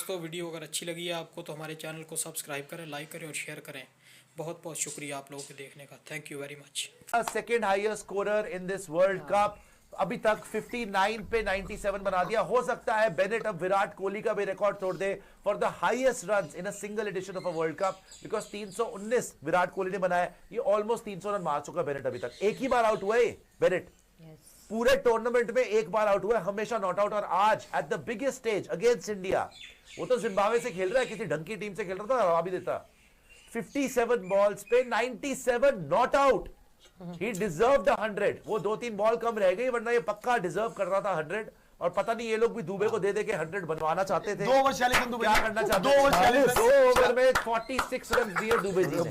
दोस्तों वीडियो अगर अच्छी लगी है आपको तो हमारे चैनल को सब्सक्राइब करें, लाइक करें और शेयर करें। बहुत बहुत शुक्रिया आप लोगों के देखने का। Thank you very much. Second highest scorer in this world cup. अभी तक 59 पे 97 बना दिया। हो सकता है बेनेट अब विराट कोहली का भी रिकॉर्ड तोड़ दे for the highest runs in a single edition of a world cup, because 319 Virat Kohli ने बनाया। ये ऑलमोस्ट 300 रन मार चुका बेनेट अभी तक। एक ही बार आउट हुआ है बेनेट पूरे टूर्नामेंट में, एक बार आउट हुआ है, हमेशा नॉट आउट। और आज at the biggest stage against India, वो तो जिम्बाब्वे से खेल रहा है, किसी ढंग की टीम से खेल रहा था, हवा भी देता। 57 बॉल्स पे 97 नॉट आउट। He deserved 100। वो 2-3 बॉल कम रह गई, वरना ये पक्का डिजर्व कर रहा था 100। और पता नहीं ये लोग भी दुबे को दे दे के 100 बनवाना चाहते थे। 2 ओवर 46 रन दुबे क्या करना चाहते थे? 2 ओवर में 46 रन दिए दुबे जी ने।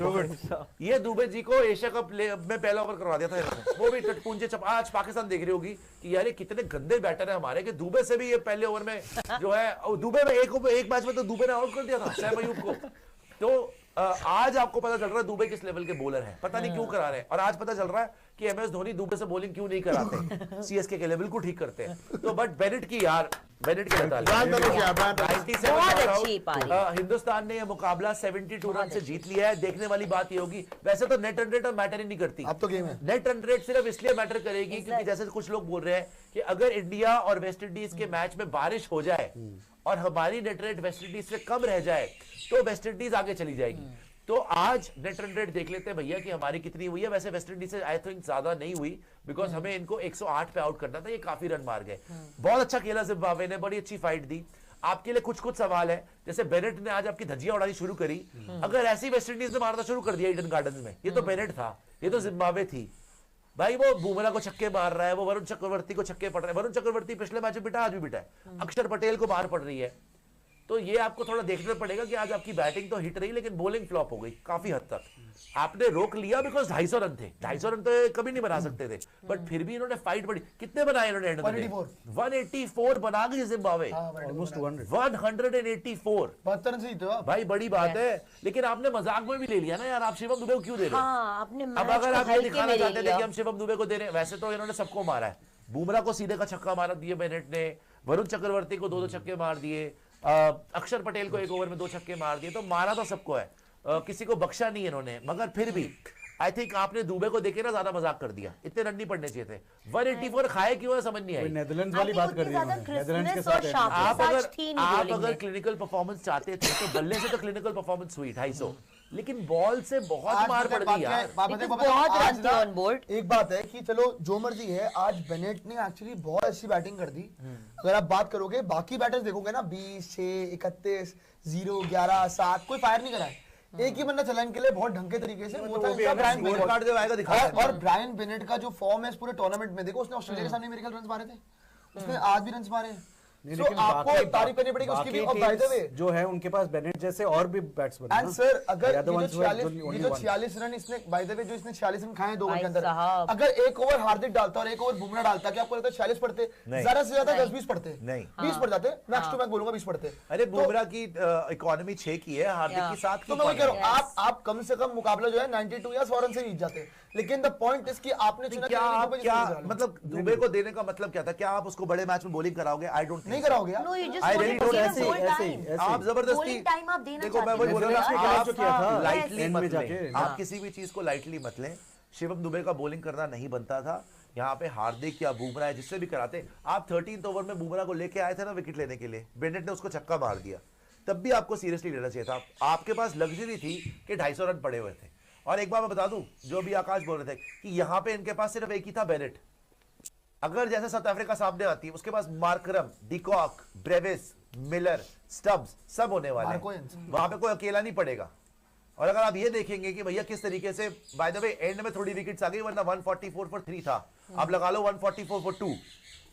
ये दुबे जी को एशिया कप में पहला ओवर करवा दिया था। वो भी टटपुंजे आज पाकिस्तान देख रही होगी कि यार ये कितने गंदे बैटर है हमारे, कि दुबे से भी ये पहले ओवर में जो है, दुबे में एक मैच में तो दुबे ने आउट कर दिया था सैम अयूब को। तो आज आपको पता चल रहा है दुबे किस लेवल के बॉलर हैं। पता नहीं क्यों करा रहे हैं। और आज पता चल रहा है कि एमएस धोनी दुबे से बॉलिंग क्यों नहीं कराते। सीएसके के लिए बिल्कुल ठीक करते हैं। तो बट बेनेट की यार, बेनेट के हिंदुस्तान ने यह मुकाबला 72 रन से जीत लिया है। देखने वाली बात ये होगी, वैसे तो नेट रन रेट और मैटर ही नहीं करती। अब तो गेम है। नेट रन रेट सिर्फ इसलिए मैटर करेगी क्योंकि जैसे कुछ लोग बोल रहे हैं कि अगर इंडिया और वेस्ट इंडीज के मैच में बारिश हो जाए और हमारी नेट रेट वेस्ट इंडीज से कम रह जाए तो वेस्ट इंडीज आगे चली जाएगी। तो आज नेट रन रेट देख लेते हैं भैया कि हमारी कितनी हुई है। वैसे वेस्ट इंडीज से आई थिंक ज्यादा नहीं हुई, बिकॉज हमें इनको 108 पे आउट करना था। ये काफी रन मार गए। बहुत अच्छा खेला जिम्बाब्वे ने, बड़ी अच्छी फाइट दी। आपके लिए कुछ सवाल है। जैसे बेनेट ने आज आपकी धज्जियां उड़ानी शुरू करी, अगर ऐसी वेस्ट इंडीज ने मारना शुरू कर दिया ईडन गार्डन में, ये तो बेनेट था, ये तो जिम्बाब्वे थी भाई। वो बुमराह को छक्के मार रहा है, वो वरुण चक्रवर्ती को छक्के पड़ रहे हैं। वरुण चक्रवर्ती पिछले मैच में बिटा, आज भी बिटा है। अक्षर पटेल को मार पड़ रही है। तो ये आपको थोड़ा देखना पड़ेगा कि आज आपकी बैटिंग तो हिट रही, लेकिन बॉलिंग फ्लॉप हो गई काफी हद तक। आपने रोक लिया बिकॉज 250 रन थे। 250 रन तो कभी नहीं बना सकते थे, बट फिर भी इन्होंने फाइट बड़ी। कितने बनाए इन्होंने एंड में? 184 बना गई जिम्बाब्वे। ऑलमोस्ट 200 184 72 रन से जीते हो भाई, बड़ी बात है। लेकिन आपने मजाक में भी ले लिया ना यार। आप शिवम दुबे को क्यों दे रहे हो? अब अगर आप ये दिखाना चाहते थे कि हम शिवम दुबे को दे रहे हैं, वैसे तो इन्होंने सबको मारा है। बुमराह को सीधे का छक्का मारा दिए बेनेट ने, वरुण चक्रवर्ती को 2-2 छक्के मार दिए, अक्षर पटेल को 1 ओवर में 2 छक्के मार दिए। तो मारा तो सबको है, किसी को बख्शा नहीं इन्होंने। मगर फिर भी आई थिंक आपने दुबे को देखे ना ज्यादा मजाक कर दिया। इतने रन नहीं पड़ने चाहिए थे। 184 खाए क्यों है समझ नहीं आई। नेदरलैंड्स वाली बात कर दी नेदरलैंड्स के साथ। आप अगर क्लिनिकल परफॉर्मेंस चाहते थे तो बल्ले से तो क्लिनिकल परफॉर्मेंस हुई 250, लेकिन बॉल से बहुत मार पड़ गई यार। एक बात है कि चलो जो मर्जी है, आज बेनेट ने एक्चुअली बहुत अच्छी बैटिंग कर दी। अगर आप बात करोगे बाकी बैटर्स देखोगे ना, 20, 6, 31, 0, 11, 7, कोई फायर नहीं करा है। एक ही बंदा चला इनके लिए बहुत ढंग के तरीके से, वो था ब्रायन बेनेट। और ब्रायन बेनेट का जो फॉर्म है इस पूरे टूर्नामेंट में, देखो उसने ऑस्ट्रेलिया के सामने मेरे ख्याल रन मारे थे, उसने आज भी रन मारे। So, आपको तारीफ करनी पड़ेगी उसकी भी। और बाय द वे जो है उनके पास बेनेट जैसे और भी बैट्समैन हैं। एंड सर अगर ये जो 46 रन इसने, बाय द वे जो इसने 46 रन खाए 2 ओवर के अंदर, अगर एक ओवर हार्दिक डालता और एक ओवर बुमराह डालता, क्या आपको लगता है 46 पड़ते? ज्यादा से ज्यादा 10-20 पड़ते, नहीं 20 पड़ जाते। मैक्स टू मैक्स बोलूंगा 20 पड़ते। अरे बुमराह की इकोनॉमी 6 की है, हार्दिक की 7 की। तो मैं कह रहा हूं आप कम से कम मुकाबला जो है 92 या 100 रन से जीत जाते। लेकिन द पॉइंट इस कि आपने चुना क्या मतलब दुबे को देने का मतलब क्या था? क्या आप उसको बड़े मैच में बॉलिंग कराओगे? आई डोंट नहीं कराओगे। आप जबरदस्ती देखो, मैं वही बोल रहा हूं, लाइटली मत लें। आप किसी भी चीज को लाइटली मत लें। शिवम दुबे का बॉलिंग करना नहीं बनता था। यहाँ पे हार्दिक या बुमराह है, जिससे भी कराते। आप 13th ओवर में बुमराह को लेके आए थे ना विकेट लेने के लिए, बेनेट ने उसको छक्का मार दिया, तब भी आपको सीरियसली लेना चाहिए था। आपके पास लग्जरी थी कि 250 रन पड़े हुए थे। और एक बार मैं बता दूं, जो अभी आकाश बोल रहे थे कि यहाँ पे इनके पास सिर्फ एक ही था, बेनेट। अगर जैसे साउथ अफ्रीका सामने आती है, उसके पास Markram, de Kock, Brevis, Miller, Stubbs सब होने वाले हैं। वहां पे कोई अकेला नहीं पड़ेगा। और अगर आप ये देखेंगे कि भैया किस तरीके से, बाय द वे एंड में थोड़ी विकेट्स आ गई, वरना 144 for 3 था। आप लगा लो 144 for 2।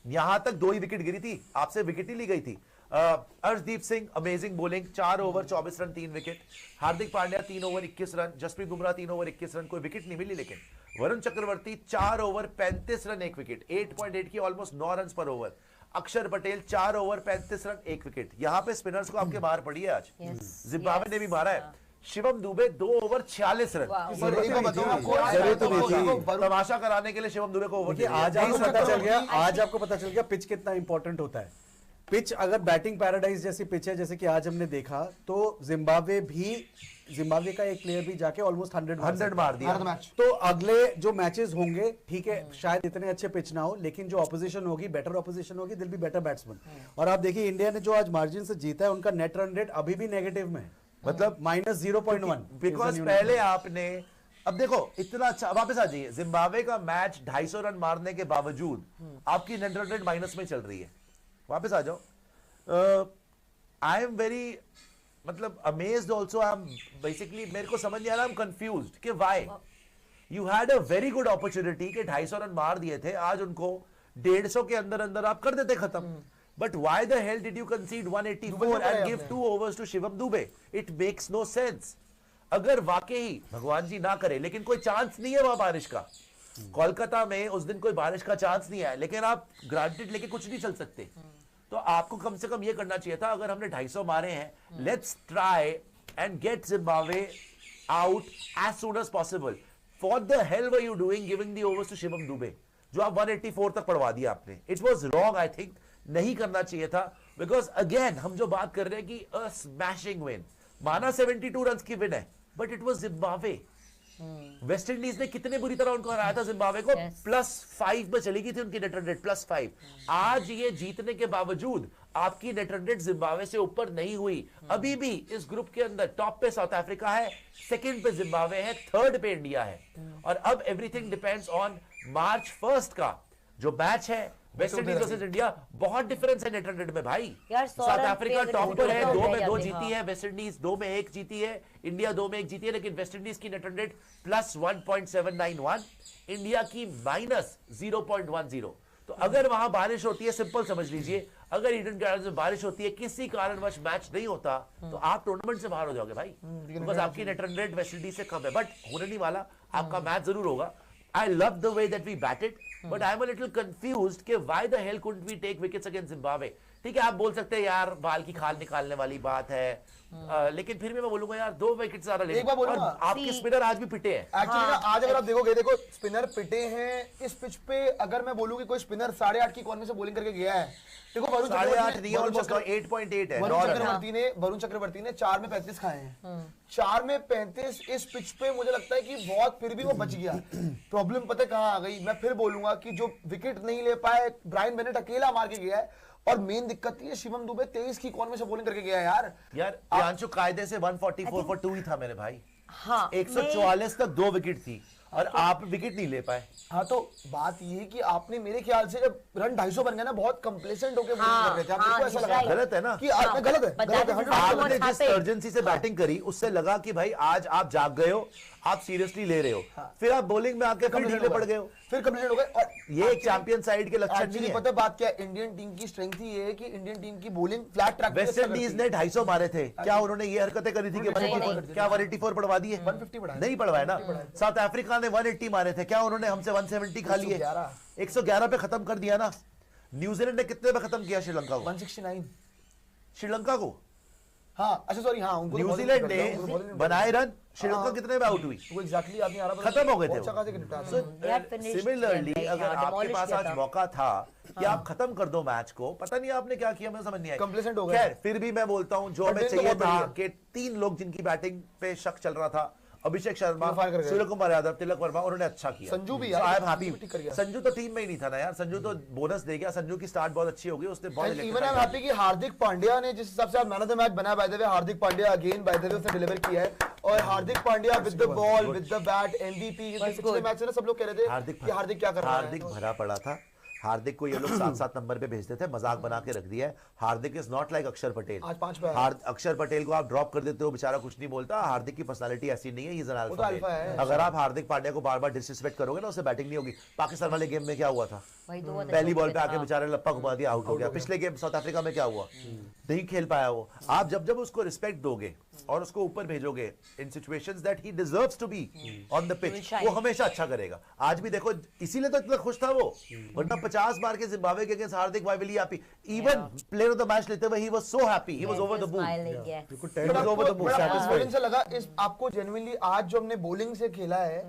यहां तक 2 ही विकेट गिरी थी, आपसे विकेट ही ली गई थी। Arshdeep Singh amazing bowling, 4 over 24 run 3 wicket. Hardik Pandya 3 over 21 run. Jasprit Bumrah 3 over 21 run, कोई विकेट नहीं मिली। लेकिन Varun Chakravarthy 4 over 35 run 1 wicket, 8.8 की ऑलमोस्ट 9 रन पर ओवर। अक्षर पटेल 4 ओवर 35 रन 1 विकेट। यहां पे स्पिनर्स को आपके बाहर पड़ी है आज। जिम्बाब्वे ने भी मारा है। Shivam Dube 2 over 46 run. तमाशा कराने के लिए शिवम दुबे को ओवर। आज आपको पता चल गया पिच कितना इंपॉर्टेंट होता है। पिच अगर बैटिंग पैराडाइज जैसी पिच है जैसे कि आज हमने देखा, तो जिम्बाब्वे का एक प्लेयर भी जाके ऑलमोस्ट 100 मार दिया। तो अगले जो मैचेस होंगे, ठीक है, शायद इतने अच्छे पिच ना हो, लेकिन जो ऑपोजिशन होगी, बेटर ऑपोजिशन होगी, दिल बी बेटर बैट्समैन। और आप देखिए इंडिया ने जो आज मार्जिन से जीता है, उनका नेट रन रेट अभी भी नेगेटिव में है, मतलब -0.1। बिकॉज पहले आपने, अब देखो इतना अच्छा, वापस आ जाइए, जिम्बाब्वे का मैच 250 रन मारने के बावजूद आपकी नेट रन रेट माइनस में चल रही है। वापस आ जाओ। आई एम वेरी, मतलब amazed also, I am basically, मेरे को समझ नहीं आ रहा, आई एम कंफ्यूज्ड कि why you had a very good opportunity कि 250 रन मार दिए थे, आज उनको 150 के अंदर अंदर आप कर देते खत्म। But why the hell did you concede 184 and give 2 overs to Shivam Dube? It makes no sense. अगर वाकई भगवान जी ना करे, लेकिन कोई चांस नहीं है वहां बारिश का, कोलकाता में उस दिन कोई बारिश का चांस नहीं है, लेकिन आप ग्रांटेड लेके कुछ नहीं चल सकते। तो आपको कम से कम ये करना चाहिए था, अगर हमने 250 मारे हैं, let's try and get Zimbabwe out as soon as possible. What the hell were you doing giving the overs to Shivam Dubey, जो आप 184 तक पढ़वा दिया आपने? It was wrong, I think, नहीं करना चाहिए था, because again हम जो बात कर रहे हैं कि a smashing win, माना 72 रन की विन है, but it was Zimbabwe. West Indies ने कितने बुरी तरह उनको हराया था जिम्बाब्वे को, +5 में चली गई थी उनकी नेट रन रेट, +5। आज ये जीतने के बावजूद आपकी नेट रन रेट जिम्बाब्वे से ऊपर नहीं हुई। अभी भी इस ग्रुप के अंदर टॉप पे साउथ अफ्रीका है, सेकंड पे जिम्बाब्वे है, थर्ड पे इंडिया है। और अब एवरीथिंग डिपेंड्स ऑन March 1 का जो मैच है, वेस्ट इंडीज वर्सेस इंडिया। बहुत डिफरेंस है नेट रन रेट में भाई। साउथ अफ्रीका टॉप पर है, 2 में 2 जीती है, वेस्ट इंडीज 2 में 1 जीती है, इंडिया 2 में 1 जीती है, लेकिन वेस्ट इंडीज की नेट रन रेट +1.791, इंडिया की -0.10। तो अगर वहां बारिश होती है, सिंपल समझ लीजिए, अगर ईडन गार्डन्स में बारिश होती है, किसी कारणवश मैच नहीं होता, तो आप टूर्नामेंट से बाहर हो जाओगे भाई, बिकॉज आपकी net run rate West Indies से कम है। बट होने नहीं वाला, आपका मैच जरूर होगा। I love the way that we batted, but I'm a little confused कि why the hell couldn't we take wickets against Zimbabwe? ठीक है, आप बोल सकते हैं यार बाल की खाल निकालने वाली बात है, लेकिन फिर भी मैं बोलूंगा यार 2 विकेट ज्यादा ले, और आपके स्पिनर आज भी पिटे हैं। एक्चुअली ना आज अगर आप देखोगे, देखो स्पिनर पिटे हैं इस पिच पे। अगर मैं बोलूं कि कोई स्पिनर 8.5 की कॉर्नर से बॉलिंग करके गया है, देखो वरुण चक्रवर्ती ने 4 में 35 खाए हैं, 4 में 35 इस पिच पे मुझे लगता है कि बहुत, फिर भी वो बच गया। प्रॉब्लम पता है कहां आ गई? मैं फिर बोलूंगा कि जो विकेट नहीं ले पाए, ब्रायन बेनेट अकेला मार के गया है, और मेन दिक्कत ये शिवम दुबे 23 की कॉर्नर से बॉलिंग करके गया है यार। प्रियांशु कायदे से 144 for 2 ही था मेरे भाई। हाँ, 144 तक 2 विकेट थी और आप विकेट नहीं ले पाए। हाँ, तो बात ये है कि आपने मेरे ख्याल से जब रन 250 बन गया ना, बहुत कंप्लेसेंट होके कर रहे थे। आपको ऐसा लगा गलत है ना कि आपने गलत है। आपने जिस अर्जेंसी से बैटिंग करी, उससे लगा कि भाई आज आप जाग गए हो, आप सीरियसली ले रहे हो, फिर आप बॉलिंग में आके फिर ढीले पड़ गए हो, फिर कंप्लीट हो गए। और ये एक चैंपियन साइड के लक्षण नहीं है। पता बात क्या, इंडियन टीम की स्ट्रेंथ ही ये है कि इंडियन टीम की bowling flat track. West Indies ने 250 मारे थे, क्या उन्होंने ये हरकतें करी थी कि क्या 184 पड़वा दिए? 150 बढ़ाया नहीं पड़वाया ना। साउथ अफ्रीका ने 180 मारे थे, क्या उन्होंने हमसे 170 खा लिए? 111 पे खत्म कर दिया ना। न्यूजीलैंड ने कितने पे खत्म किया श्रीलंका को? 169 श्रीलंका को। हाँ, अच्छा सॉरी, हाँ, न्यूजीलैंड ने बनाए रन, श्रीलंका कितने में आउट हुई? एग्जैक्टली याद नहीं आ रहा, खत्म हो गए थे। सिमिलरली अगर आपके पास आज मौका था कि आप खत्म कर दो मैच को, पता नहीं आपने क्या किया, मुझे समझ नहीं आया। कंप्लेसेंट हो गया। खैर, फिर भी मैं बोलता हूं, जो हमें चाहिए था कि 3 लोग जिनकी बैटिंग पे शक चल रहा था, अभिषेक शर्मा, सूर्य कुमार यादव, तिलक वर्मा, उन्होंने अच्छा किया। संजू भी यार, आई एम हैप्पी। संजू तो टीम में ही नहीं था ना यार, संजू तो बोनस दे गया। संजू की स्टार्ट बहुत अच्छी हो गई, उसने बहुत इवन आई एम हैप्पी कि हार्दिक पांड्या ने जिस हिसाब से मैन ऑफ द मैच बना, by the way Hardik Pandya again by the way उसने डिलीवर किया है। और Hardik Pandya with the ball, with the bat, MVP. पिछले मैच में ना सब लोग कह रहे थे कि हार्दिक क्या कर रहा है। हार्दिक भरा पड़ा था। हार्दिक को ये लोग 7-7 नंबर पे भेजते थे, मजाक बना के रख दिया है। हार्दिक इज नॉट लाइक अक्षर पटेल। आज 5 पे अक्षर पटेल को आप ड्रॉप कर देते हो, बेचारा कुछ नहीं बोलता। हार्दिक की पर्सनालिटी ऐसी नहीं है, he is an alpha male. अगर आप हार्दिक पांड्या को बार-बार डिसरिस्पेक्ट करोगे ना, उससे बैटिंग नहीं होगी। पाकिस्तान वाले गेम में क्या हुआ था? पहली बॉल पे आके बेचारे लप्पा घुमा दिया, आउट हो गया। पिछले गेम साउथ अफ्रीका में क्या हुआ? नहीं खेल पाया वो। आप जब उसको रिस्पेक्ट दोगे और उसको ऊपर भेजोगे in situations that he deserves to be on the pitch, वो हमेशा अच्छा करेगा। आज भी देखो, इसीलिए तो इतना खुश था वो, वरना 50 मार के जिम्बाब्वे के against Hardik why will he happy. Even player of the match लेते हुए he was so happy, he was over the moon. He was over the moon, satisfied से लगा। इस आपको जेन्युइनली आज जो हमने बॉलिंग से खेला है,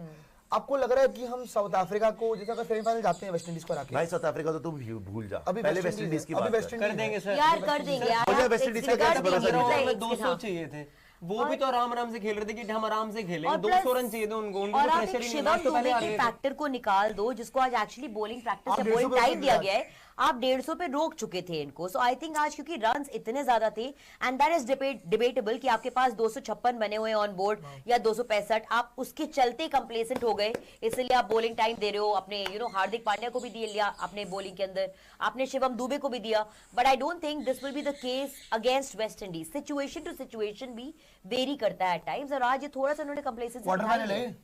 आपको लग रहा है कि हम साउथ अफ्रीका को जैसे अगर सेमीफाइनल जाते हैं वेस्ट इंडीज को हरा के, भाई साउथ अफ्रीका तो तुम भूल जा, अभी पहले वेस्ट इंडीज की बात कर देंगे सर यार कर देंगे यार, मुझे आप वेस्ट इंडीज का कर क्या भरोसा देंगे, नहीं है। में 200 चाहिए थे, वो भी तो आराम से खेल रहे थे कि हम आराम से खेलेंगे, और 200 रन चाहिए थे उनको, उनको और आप प्रेशर एक ही नहीं, शिवम मैच तो पहले दुबे आ के गए थे। फैक्टर को निकाल दो, जिसको आज एक्चुअली बॉलिंग प्रैक्टिस आप या 150 बॉलिंग पे टाइम रोक दिया दिया। गया है, आप 150 पे रोक चुके थे इनको। सो आई थिंक आज क्योंकि रन्स इतने ज्यादा थे एंड दैट इज डिबेटेबल कि आपके पास 256 बने हुए ऑन बोर्ड या 265, आप उसके चलते कंप्लेसेंट हो गए, इसलिए आप बॉलिंग टाइम दे रहे हो अपने हार्दिक पांड्या को भी दे लिया आपने बॉलिंग के अंदर, आपने शिवम दुबे को भी दिया, but I don't think this will be the case against West Indies. Situation to situation भी वेरी करता है एट टाइम्स, और आज ये थोड़ा सा उन्होंने कंप्लेसेंसी क्वार्टर फाइनल है।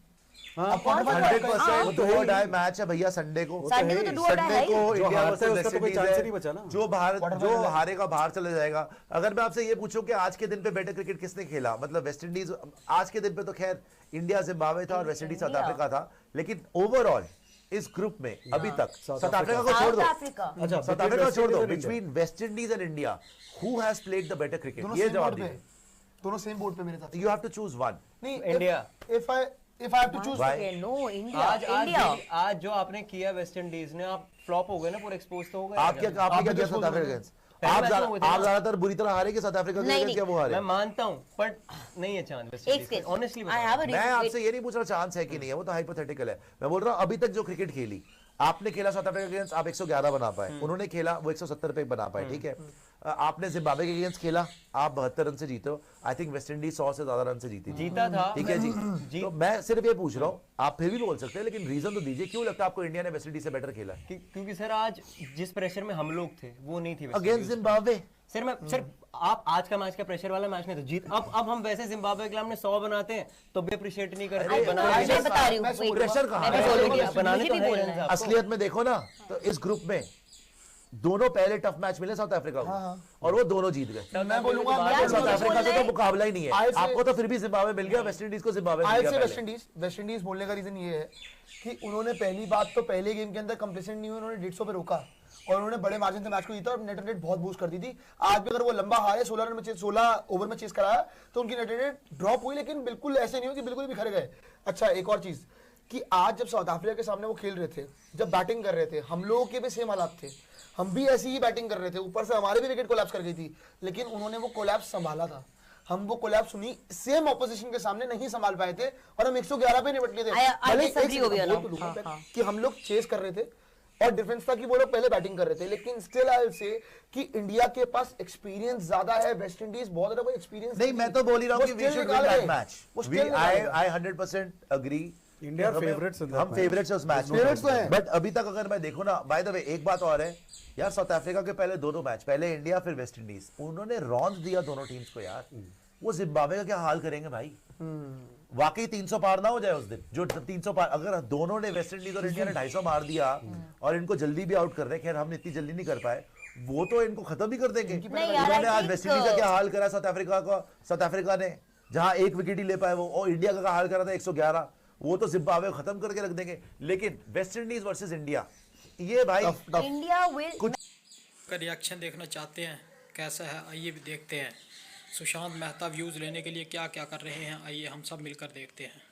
हाँ, अब क्वार्टर फाइनल 100% डू और डाई मैच है भैया संडे को। संडे को तो डू और डाई संडे है को ही। जो इंडिया हारता है वर्सेस उसका तो कोई वेस्ट चांस इंडीज ही नहीं बचा ना। है, जो हारेगा बाहर चले जाएगा। अगर मैं आपसे ये पूछूं कि आज के दिन पे बेटर क्रिकेट किसने खेला, मतलब वेस्ट इंडीज आज के दिन पे तो खैर इंडिया जिम्बाब्वे था और वेस्ट इंडीज साउथ अफ्रीका था, लेकिन ओवरऑल इस ग्रुप में अभी तक साउथ अफ्रीका को छोड़ दो, साउथ अफ्रीका अच्छा साउथ अफ्रीका को छोड़ दो, between West Indies and India who has played the better cricket, दोनों ये सेम जवाब बोर्ड पे, दीजिए। दोनों सेम बोर्ड पे मेरे साथ। You have to choose one. नहीं, India. if I have to choose, Why? No India आज आज इंडिया आज जो आपने किया वेस्ट इंडीज ने, आप फ्लॉप हो गए ना, पूरे एक्सपोज तो हो गए। आपने क्या किया साउथ अफ्रीका अगेंस्ट? पहले आप मैच में हुए थे ना। ज्यादातर बुरी तरह हारे कि साउथ अफ्रीका के नहीं, अगेंस्ट या वो हारे? मैं मानता हूँ, बट नहीं है चांस वेस्ट एक Indies second, honestly I have a मैं आपसे ये नहीं पूछ रहा चांस है कि नहीं है, वो तो हाइपोथेटिकल है। मैं बोल रहा हूँ अभी तक जो क्रिकेट खेली आपने खेला साउथ अफ्रीका के अगेंस्ट, आप 111 बना पाए, उन्होंने खेला वो 170 पे बना पाए, ठीक है। आपने जिम्बाब्वे के अगेंस्ट खेला, आप 72 रन से जीते हो। आई थिंक वेस्ट इंडीज 100 से ज्यादा रन से जीती थी। जीता था। ठीक है जी। तो मैं सिर्फ ये पूछ रहा हूँ, आप फिर भी बोल सकते हैं, लेकिन रीजन तो दीजिए क्यों लगता है आपको इंडिया ने वेस्ट इंडीज से बेटर खेला क्योंकि सर आज जिस प्रेशर में हम लोग थे वो नहीं थी West against Indies. Zimbabwe? Sir आप आज का मैच का प्रेशर वाला मैच नहीं था, जीत अब हम वैसे जिम्बाब्वे के लिए हमने 100 बनाते हैं तो भी अप्रिशिएट नहीं करते, मैं बता रही हूँ, मैं wait, प्रेशर कहाँ मैं है? बोल रही हूँ, बनाने मुझे तो भी है बोलना रन है। आपको। असलियत में देखो ना तो इस ग्रुप में दोनों पहले टफ मैच मिले साउथ अफ्रीका को और वो दोनों जीत गए। मैं बोलूंगा यार, साउथ मुझे अफ्रीका बोलना से है- तो मुकाबला ही नहीं आज है। से- आपको तो फिर भी जिम्बाब्वे मिल गया, वेस्ट इंडीज को जिम्बाब्वे मिल आज गया से पहले। वेस्ट इंडीज बोलने का रीजन ये है कि उन्होंने पहली बात तो पहले गेम के अंदर कंप्लेसेंट नहीं हुए, उन्होंने 150 पे रोका और उन्होंने बड़े मार्जिन से मैच को जीता और नेट रन रेट बहुत बूस्ट कर दी थी। आज भी अगर वो लंबा हारे 16 ओवर में चेस कराया तो उनकी नेट रन रेट ड्रॉप हुई, लेकिन बिल्कुल ऐसे नहीं हुई कि बिल्कुल भी खड़े गए। अच्छा, एक और चीज कि आज जब साउथ अफ्रीका के सामने वो खेल रहे थे, जब बैटिंग कर रहे थे, हम लोगों के भी सेम हालात थे, हम भी ऐसी ही बैटिंग कर रहे थे, ऊपर से हमारे भी विकेट कोलैप्स कर गई थी, लेकिन उन्होंने वो कोलैप्स संभाला था। हम वो कोलैप्स सुनी सेम ऑपोजिशन के सामने नहीं संभाल पाए थे और हम 111 पे निपट लिए थे। भले एक disagree हो गया ना। बोल तो लूंगा मैं कि हम लोग चेस कर रहे थे और डिफेंस था कि वो लोग पहले बैटिंग कर रहे थे, लेकिन स्टिल आई विल से कि इंडिया के पास एक्सपीरियंस ज्यादा है, वेस्ट इंडीज बहुत ज्यादा कोई एक्सपीरियंस नहीं, मैं तो बोल ही रहा हूँ कि we should win that match. I 100% agree. India favourites in that हम फेवरेट्स हैं उस मैच में। Favorites तो हैं। बट अभी तक अगर मैं देखूं ना, बाय द वे एक बात और है यार, साउथ अफ्रीका के पहले दोनों मैच, पहले इंडिया फिर वेस्ट इंडीज, उन्होंने रॉन्स दिया दोनों टीम्स को यार। वो जिम्बाब्वे का क्या हाल करेंगे भाई? वाकई 300 पार ना हो जाए उस दिन, जो 300 पार अगर दोनों ने वेस्ट इंडीज और इंडिया ने 250 मार दिया और इनको जल्दी भी आउट कर रहे, खैर हम इतनी जल्दी नहीं कर पाए, वो तो इनको खत्म ही कर देंगे। नहीं यार, उन्होंने I आज think, वेस्ट इंडीज का क्या हाल करा साउथ अफ्रीका का, साउथ अफ्रीका ने जहां एक विकेट ही ले पाए वो, और इंडिया का क्या हाल करा था 111, वो तो जिम्बाब्वे को खत्म करके रख देंगे। लेकिन वेस्ट इंडीज वर्सेस इंडिया, ये भाई इंडिया विल का रिएक्शन देखना चाहते हैं कैसा है, आइए भी देखते हैं। सुशांत मेहता व्यूज़ लेने के लिए क्या क्या कर रहे हैं, आइए हम सब मिलकर देखते हैं।